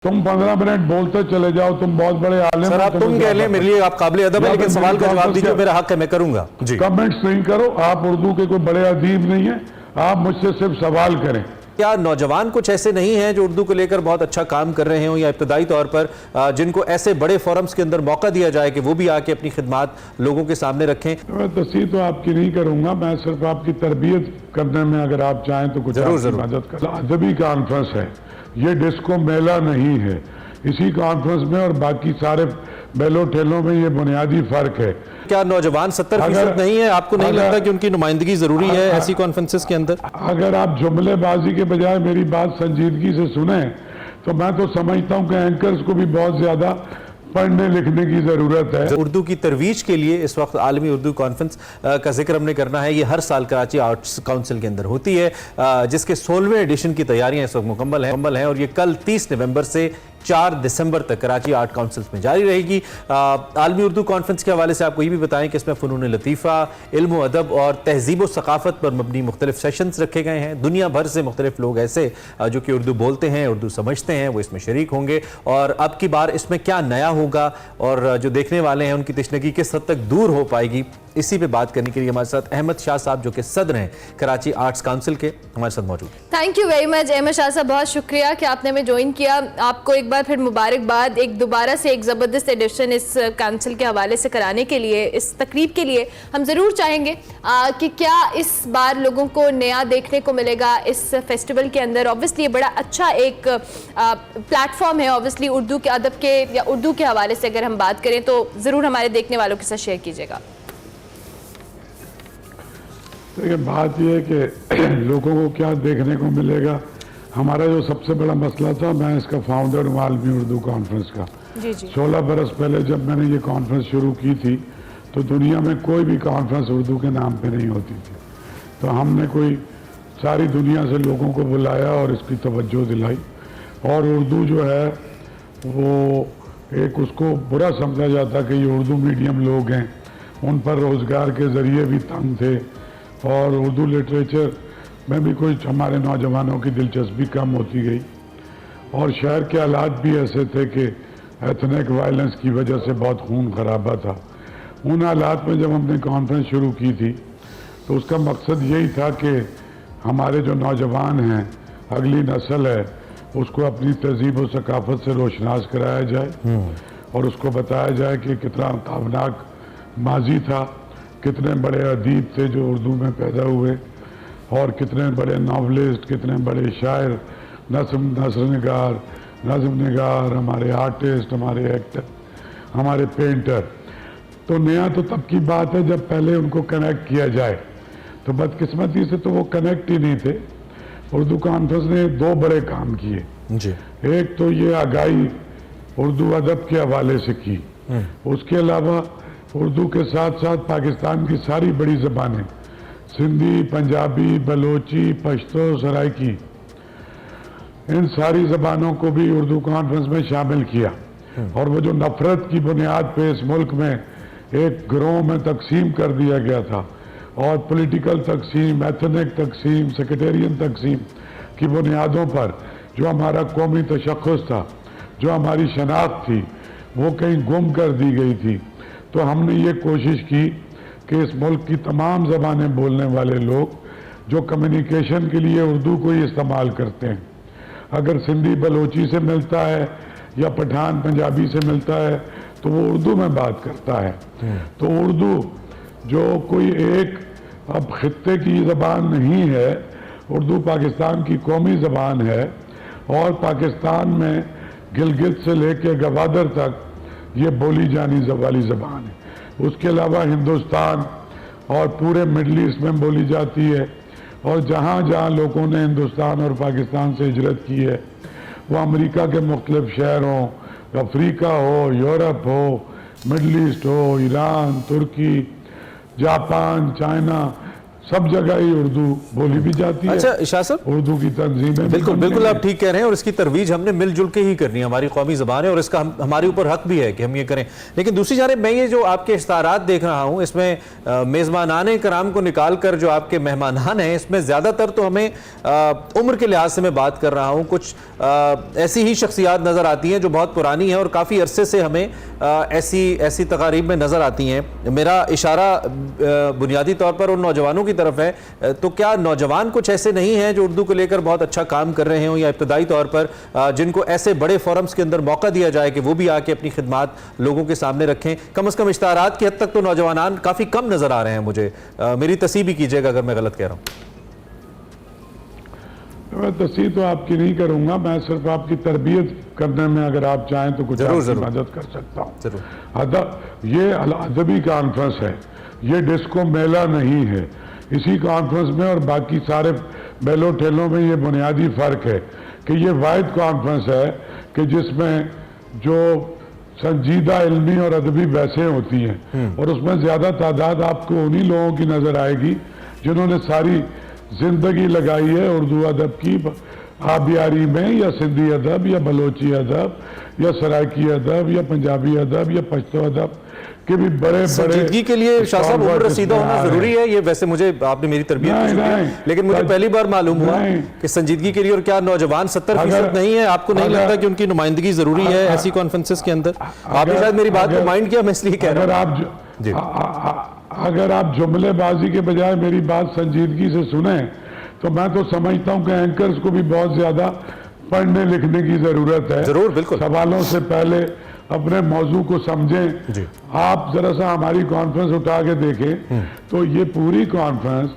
तुम 15 मिनट बोलते चले जाओ, तुम बहुत बड़े आलिम सर, आप तुम कह लें, मेरे लिए आप काबिल अदब है, लेकिन सवाल का जवाब दीजिए, मेरा हक है, मैं करूंगा जी। कमेंट्स नहीं करो, आप उर्दू के कोई बड़े अदीब नहीं है, आप मुझसे सिर्फ सवाल करें। क्या नौजवान कुछ ऐसे नहीं हैं जो उर्दू को लेकर बहुत अच्छा काम कर रहे हों, या इब्तदाई तौर पर जिनको ऐसे बड़े फोरम्स के अंदर मौका दिया जाए कि वो भी आके अपनी खिदमात लोगों के सामने रखें? मैं तस्दीक तो आपकी नहीं करूंगा, मैं सिर्फ आपकी तरबियत करने में अगर आप चाहें तो कुछ आपकी मदद कर। अदबी कॉन्फ्रेंस है ये, डिस्को मेला नहीं है। इसी कॉन्फ्रेंस में और बाकी सारे मेलो ठेलों में ये बुनियादी फर्क है। क्या नौजवान 70% नहीं है? आपको नहीं लगता कि उनकी नुमाइंदगी जरूरी है ऐसी कॉन्फ्रेंसेस के अंदर? अगर आप जुमलेबाजी के बजाय मेरी बात संजीदगी से सुने तो मैं तो समझता हूं कि एंकर्स को भी बहुत ज्यादा पढ़ने लिखने की जरूरत है। उर्दू की तरवीज के लिए इस वक्त आलमी उर्दू कॉन्फ्रेंस का जिक्र हमने करना है। ये हर साल कराची आर्ट्स काउंसिल के अंदर होती है, जिसके 16वें एडिशन की तैयारियां इस वक्त मुकम्मल हैं और ये कल 30 नवंबर से 4 दिसंबर तक कराची आर्ट काउंसिल्स में जारी रहेगी। आलमी उर्दू कॉन्फ्रेंस के हवाले से आपको ये भी बताएं कि इसमें फ़नून लतीफ़ा, इल्म व अदब और तहजीब व सकाफ़त पर मबनी मुख्तलिफ सेशंस रखे गए हैं। दुनिया भर से मुख्तलिफ लोग ऐसे जो कि उर्दू बोलते हैं, उर्दू समझते हैं, वो इसमें शरीक होंगे। और अब की बार इसमें क्या नया होगा और जो देखने वाले हैं उनकी तशनगी किस हद तक दूर हो पाएगी, इसी पे बात करने के लिए हमारे साथ अहमद शाह साहब, जो कि सदर हैं कराची आर्ट्स काउंसिल के, हमारे साथ मौजूद हैं। Thank you very much Ahmad Shah साहब, बहुत शुक्रिया कि आपने हमें ज्वाइन किया। आपको एक बार फिर मुबारकबाद, एक दोबारा से एक ज़बरदस्त एडिशन इस काउंसिल के हवाले से कराने के लिए, इस तकरीब के लिए। हम ज़रूर चाहेंगे कि क्या इस बार लोगों को नया देखने को मिलेगा इस फेस्टिवल के अंदर। ऑब्वियसली ये बड़ा अच्छा एक प्लेटफॉर्म है, ऑब्वियसली उर्दू के अदब के या उर्दू के हवाले से अगर हम बात करें तो ज़रूर हमारे देखने वालों के साथ शेयर कीजिएगा। देखिए, बात यह है कि लोगों को क्या देखने को मिलेगा। हमारा जो सबसे बड़ा मसला था, मैं इसका फाउंडर हूँ आलमी उर्दू कॉन्फ्रेंस का। 16 बरस पहले जब मैंने ये कॉन्फ्रेंस शुरू की थी तो दुनिया में कोई भी कॉन्फ्रेंस उर्दू के नाम पे नहीं होती थी। तो हमने कोई सारी दुनिया से लोगों को बुलाया और इसकी तवज्जो दिलाई। और उर्दू जो है वो एक, उसको बुरा समझा जाता कि ये उर्दू मीडियम लोग हैं, उन पर रोज़गार के ज़रिए भी तंग थे और उर्दू लिटरेचर में भी कुछ हमारे नौजवानों की दिलचस्पी कम होती गई। और शहर के हालात भी ऐसे थे कि एथनिक वायलेंस की वजह से बहुत खून खराबा था। उन हालात में जब हमने कॉन्फ्रेंस शुरू की थी तो उसका मकसद यही था कि हमारे जो नौजवान हैं, अगली नस्ल है, उसको अपनी तहजीब और सकाफत से रोशनास कराया जाए और उसको बताया जाए कि कितना ताबनाक माजी था, कितने बड़े अदीब थे जो उर्दू में पैदा हुए और कितने बड़े नावलिस्ट, कितने बड़े शायर, नज़्म निगार, हमारे आर्टिस्ट, हमारे एक्टर, हमारे पेंटर। तो नया तो तब की बात है जब पहले उनको कनेक्ट किया जाए। तो बदकिस्मती से तो वो कनेक्ट ही नहीं थे। उर्दू कॉन्फ्रेंस ने 2 बड़े काम किए जी। एक तो ये आगाही उर्दू अदब के हवाले से की, उसके अलावा उर्दू के साथ साथ पाकिस्तान की सारी बड़ी ज़बानें, सिंधी, पंजाबी, बलोची, पश्तो, सराइकी, इन सारी ज़बानों को भी उर्दू कॉन्फ्रेंस में शामिल किया। और वो जो नफरत की बुनियाद पे इस मुल्क में एक गिरोह में तकसीम कर दिया गया था और पॉलिटिकल तकसीम, एथनिक तकसीम, सेक्रेटेरियन तकसीम की बुनियादों पर जो हमारा कौमी तशख़्ख़ुस था, जो हमारी शनाख्त थी, वो कहीं गुम कर दी गई थी। तो हमने ये कोशिश की कि इस मुल्क की तमाम ज़बानें बोलने वाले लोग जो कम्युनिकेशन के लिए उर्दू को ही इस्तेमाल करते हैं, अगर सिंधी बलोची से मिलता है या पठान पंजाबी से मिलता है तो वो उर्दू में बात करता है। तो उर्दू जो कोई एक अब खित्ते की ज़बान नहीं है, उर्दू पाकिस्तान की कौमी ज़बान है और पाकिस्तान में गिलगित से लेकर गवादर तक ये बोली जाने वाली ज़बान है। उसके अलावा हिंदुस्तान और पूरे मिडल ईस्ट में बोली जाती है। और जहाँ जहाँ लोगों ने हिंदुस्तान और पाकिस्तान से हिजरत की है, वो अमेरिका के मुख्तलिफ शहर हों, अफ्रीका हो, यूरोप हो, मिडल ईस्ट हो, ईरान, तुर्की, जापान, चाइना, सब जगह ही उर्दू बोली भी जाती है। अच्छा शाह साहब, उर्दू की तंजीमें बिल्कुल बिल्कुल आप ठीक कह रहे हैं और इसकी तरवीज हमने मिलजुल के ही करनी है, हमारी कौमी ज़बान है और इसका हमारे ऊपर हक भी है कि हम ये करें। लेकिन दूसरी जानिब मैं ये जो आपके इश्तारात देख रहा हूँ, इसमें मेज़बानाने कराम को निकाल कर जो आपके मेहमानान हैं, इसमें ज़्यादातर तो हमें उम्र के लिहाज से मैं बात कर रहा हूँ, कुछ ऐसी ही शख्सियात नज़र आती हैं जो बहुत पुरानी हैं और काफ़ी अरसे से हमें ऐसी तकारीब में नज़र आती हैं। मेरा इशारा बुनियादी तौर पर उन नौजवानों की तरफ है, तो क्या नौजवान कुछ ऐसे नहीं हैं जो उर्दू को लेकर बहुत अच्छा काम कर रहे हों या इब्तदाई तौर पर जिनको ऐसे बड़े फोरम्स के अंदर मौका दिया जाए कि वो भी आके अपनी खिदमात लोगों के सामने रखें? कम से कम इश्तारात की हद तक तो नौजवान काफ़ी कम नज़र आ रहे हैं मुझे, मेरी तस्वीर भी कीजिएगा अगर मैं गलत कह रहा हूँ। मैं तस्वीर तो आपकी नहीं करूंगा, मैं सिर्फ आपकी तरबियत करने में अगर आप चाहें तो कुछ आपकी मदद कर सकता हूँ। ये अदबी कॉन्फ्रेंस है, ये डिस्को मेला नहीं है। इसी कॉन्फ्रेंस में और बाकी सारे मेलों ठेलों में ये बुनियादी फ़र्क है कि ये वाहिद कॉन्फ्रेंस है कि जिसमें जो संजीदा इल्मी और अदबी बहसें होती हैं और उसमें ज़्यादा तादाद आपको उन्हीं लोगों की नज़र आएगी जिन्होंने सारी जिंदगी लगाई है उर्दू अदब की, आबियारी में या सिंधी अदब या बलोची अदब या सराइकी अदब या पंजाबी अदब या पश्तो अदब के भी बड़े संजीदगी के लिए शाह साहब उम्र रसीदा होना जरूरी है। ये वैसे मुझे आपने मेरी तरबियत, लेकिन मुझे पहली बार मालूम हुआ कि संजीदगी के लिए, और क्या नौजवान 70% नहीं है? आपको नहीं लगता कि उनकी नुमाइंदगी जरूरी है ऐसी कॉन्फ्रेंसेस के अंदर? आपने शायद मेरी बात को माइंड किया, मैं इसलिए कह रहा हूँ। अगर आप जुमलेबाजी के बजाय मेरी बात संजीदगी से सुने तो मैं तो समझता हूं कि एंकर्स को भी बहुत ज्यादा पढ़ने लिखने की जरूरत है। जरूर, बिल्कुल। सवालों से पहले अपने मौजू को समझें। आप जरा सा हमारी कॉन्फ्रेंस उठा के देखें तो ये पूरी कॉन्फ्रेंस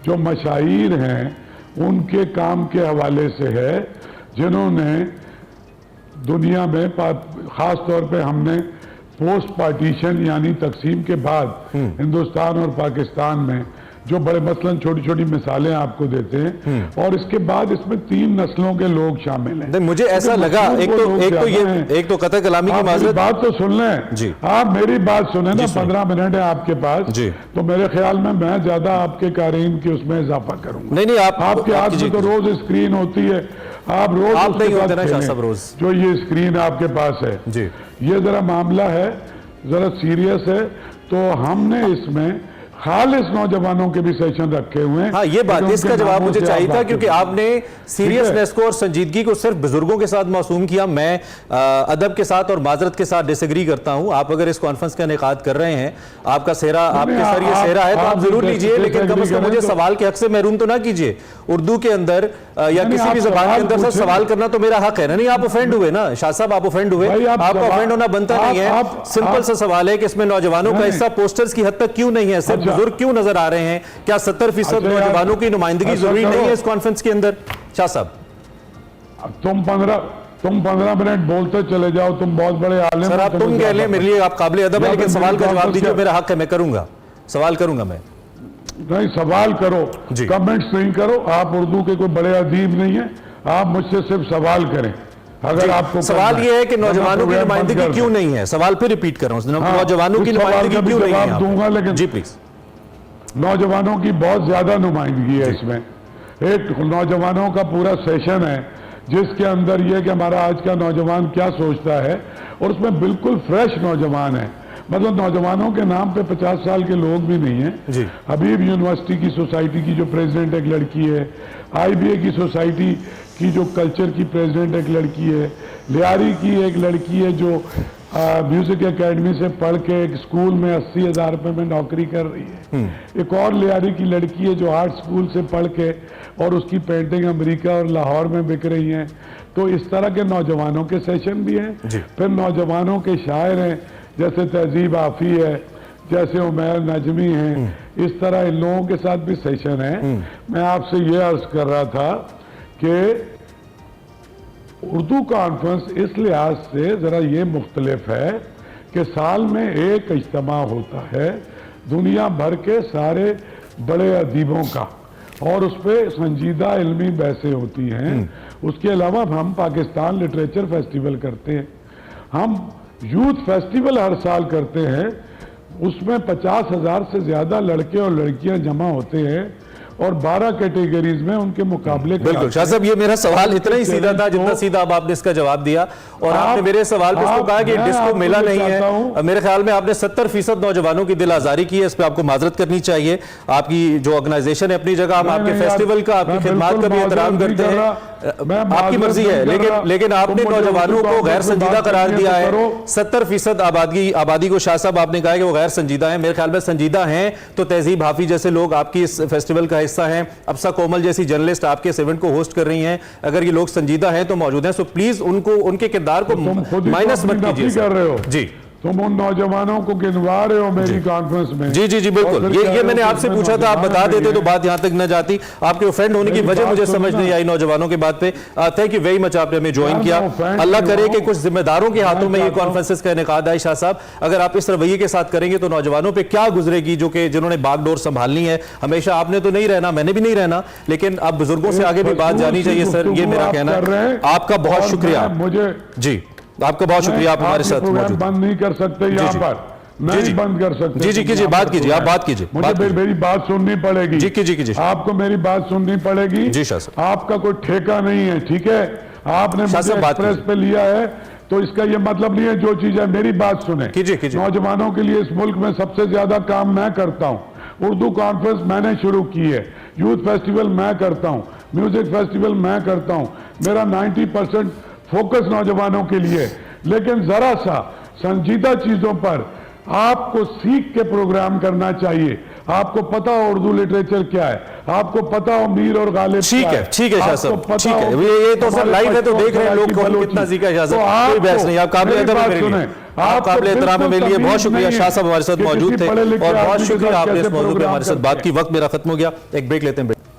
जो मशाइर हैं उनके काम के हवाले से है, जिन्होंने दुनिया में खास तौर पे हमने पोस्ट पार्टीशन यानी तकसीम के बाद हिंदुस्तान और पाकिस्तान में जो बड़े मसलन छोटी छोटी मिसालें आपको देते हैं और इसके बाद इसमें 3 नस्लों के लोग शामिल हैं। मुझे ऐसा लगा एक तो कतई कलामी की माजरत, बात तो सुन लें जी, आप मेरी बात सुने ना, 15 मिनट है आपके पास जी, तो मेरे ख्याल में मैं ज्यादा आपके कारीन की उसमें इजाफा करूंगा। नहीं आपके हाथ में तो रोज स्क्रीन होती है, आप रोज नहीं होते ना सब रोज, जो ये स्क्रीन आपके पास है जी, ये जरा मामला है, जरा सीरियस है। तो हमने इसमें खालिस नौजवानों के भी सेशन रखे हुए हैं। हाँ, ये बात, इसका जवाब मुझे चाहिए था क्योंकि आपने सीरियसनेस को और संजीदगी को सिर्फ बुजुर्गों के साथ मौसूम किया। मैं अदब के साथ और माजरत के साथ डिसएग्री करता हूं। आप अगर इस कॉन्फ्रेंस का इनेकाद कर रहे हैं, आपका सेहरा, आपके सर ये सेहरा है तो आप जरूर लीजिए, लेकिन कम से कम मुझे सवाल के हक से महरूम तो ना कीजिए। उर्दू के अंदर या किसी भी जबान के अंदर सर सवाल करना तो मेरा हक है ना। नहीं, आप ऑफेंड हुए ना शाह साहब, आप ऑफेंड हुए, आपका ऑफेंड होना बनता नहीं है। सिंपल सा सवाल है कि इसमें नौजवानों का हिस्सा पोस्टर्स की हद तक क्यों नहीं है, सिर्फ बुजुर्ग क्यों नजर आ रहे हैं? क्या 70% नौजवानों की नुमाइंदगी जरूरी नहीं है इस कॉन्फ्रेंस के अंदर? शाह साहब, तुम 15 मिनट बोलते चले जाओ, तुम बहुत बड़े आलिम। सर आप तुम कह लें, मेरे लिए आप काबिल अदब है, लेकिन सवाल का जवाब दीजिए, मेरा हक है, मैं करूंगा, सवाल करूंगा। मैं नहीं, सवाल करो, कमेंट्स नहीं करो। आप उर्दू के कोई बड़े अदीब नहीं है, आप मुझसे सिर्फ सवाल करें। अगर आपको सवाल यह है कि नौजवानों की नुमाइंदगी क्यों नहीं है, सवाल फिर रिपीट कर रहा हूं, नौजवानों की नुमाइंदगी क्यों नहीं है? दूंगा, लेकिन जी प्लीज। नौजवानों की बहुत ज्यादा नुमाइंदगी है इसमें। एक नौजवानों का पूरा सेशन है जिसके अंदर यह कि हमारा आज का नौजवान क्या सोचता है, और उसमें बिल्कुल फ्रेश नौजवान है। मतलब नौजवानों के नाम पे 50 साल के लोग भी नहीं हैं। हबीब यूनिवर्सिटी की सोसाइटी की जो प्रेसिडेंट एक लड़की है, IBA की सोसाइटी की जो कल्चर की प्रेसिडेंट एक लड़की है, लियारी की एक लड़की है जो म्यूजिक एकेडमी से पढ़ के एक स्कूल में 80,000 रुपये में नौकरी कर रही है। एक और लियारी की लड़की है जो आर्ट स्कूल से पढ़ के और उसकी पेंटिंग अमेरिका और लाहौर में बिक रही हैं। तो इस तरह के नौजवानों के सेशन भी हैं। फिर नौजवानों के शायर हैं, जैसे तहजीब आफी है, जैसे उमैर नजमी हैं। इस तरह इन लोगों के साथ भी सेशन है। मैं आपसे ये अर्ज कर रहा था कि उर्दू कॉन्फ्रेंस इस लिहाज से ज़रा ये मुख्तलिफ है कि साल में एक इज्तिमा होता है दुनिया भर के सारे बड़े अदीबों का, और उस पर संजीदा इल्मी बहसें होती हैं। उसके अलावा हम पाकिस्तान लिटरेचर फेस्टिवल करते हैं, हम यूथ फेस्टिवल हर साल करते हैं। उसमें 50,000 से ज़्यादा लड़के और लड़कियां जमा होते हैं और 12 कैटेगरीज में उनके मुकाबले बिल्कुल शाह साहब, ये मेरा सवाल इतना ही सीधा था जितना सीधा अब आपने इसका जवाब दिया। और आपने मेरे सवाल पे इसको कहा कि डिस्को मिला नहीं है। मेरे ख्याल में आपने 70% नौजवानों की दिल आजारी की है, इस पे आपको माजरत करनी चाहिए। आपकी जो ऑर्गेनाइजेशन है अपनी जगह, हम आपके फेस्टिवल का, आपकी खिदमत का भी एहतराम करते हैं, आपकी मर्जी है, लेकिन आपने नौजवानों को गैर संजीदा करार दिया है। 70% आबादी को शाह साहब आपने कहा कि वो गैर संजीदा है। मेरे ख्याल में संजीदा हैं तो तहजीब हाफी जैसे लोग आपकी इस फेस्टिवल का हिस्सा हैं, अफसा कोमल जैसी जर्नलिस्ट आपके इस इवेंट को होस्ट कर रही हैं। अगर ये लोग संजीदा हैं तो मौजूद हैं, सो प्लीज उनको, उनके किरदार को माइनस मत कीजिए। कर रहे हो जी, तुम उन नौजवानों को गिनवा रहे हो मेरी कॉन्फ्रेंस में। जी जी जी बिल्कुल, ये मैंने आपसे पूछा था, आप बता देते तो बात यहां तक न जाती। आपके ऑफेंड होने की वजह मुझे समझ नहीं आई नौजवानों की बात पे। थैंक यू वेरी मच, आपने हमें ज्वाइन किया। अल्लाह करे कि कुछ जिम्मेदारों के हाथों में ये कॉन्फ्रेंसेस का इनेकाद आए। शाह साहब, अगर आप इस रवैये के साथ करेंगे तो नौजवानों पे क्या गुजरेगी, जो कि जिन्होंने बागडोर संभालनी है। हमेशा आपने तो नहीं रहना, मैंने भी नहीं रहना, लेकिन अब बुजुर्गों से आगे भी बात जानी चाहिए। सर, ये मेरा कहना है। आपका बहुत शुक्रिया। मुझे जी, आपका बहुत शुक्रिया, आप हमारे साथ मौजूद। बंद नहीं कर सकते यहाँ पर, नहीं बंद कर सकते। जी जी कीजिए, बात कीजिए, आप बात कीजिए। मुझे मेरी बात सुननी पड़ेगी। जी कीजिए। आपको मेरी बात सुननी पड़ेगी। जी शाह साहब, आपका कोई ठेका नहीं है, ठीक है? आपने मुझे एक्सप्रेस पे लिया है तो इसका ये मतलब नहीं है जो चीज है मेरी बात सुने। कीजिए। नौजवानों के लिए इस मुल्क में सबसे ज्यादा काम मैं करता हूँ। उर्दू कॉन्फ्रेंस मैंने शुरू की है, यूथ फेस्टिवल मैं करता हूँ, म्यूजिक फेस्टिवल मैं करता हूँ। मेरा 90% फोकस नौजवानों के लिए। लेकिन जरा सा संजीदा चीजों पर आपको सीख के प्रोग्राम करना चाहिए। आपको पता हो उर्दू लिटरेचर क्या है, आपको पता हो मीर और गालिब। ठीक है शाह साहब, ठीक है। ये तो सर लाइव है तो देख रहे हैं लोग कौन कितना सीखा। शाह साहब, कोई बहस नहीं, आप काबिल एहतराम है मेरे लिए, आप काबिल एहतराम है मेरे लिए। बहुत शुक्रिया शाह साहब, हमारे साथ मौजूद थे और बहुत शुक्रिया आपने इस मौजूद पे हमारे साथ बात की। वक्त मेरा खत्म हो गया, एक ब्रेक लेते हैं।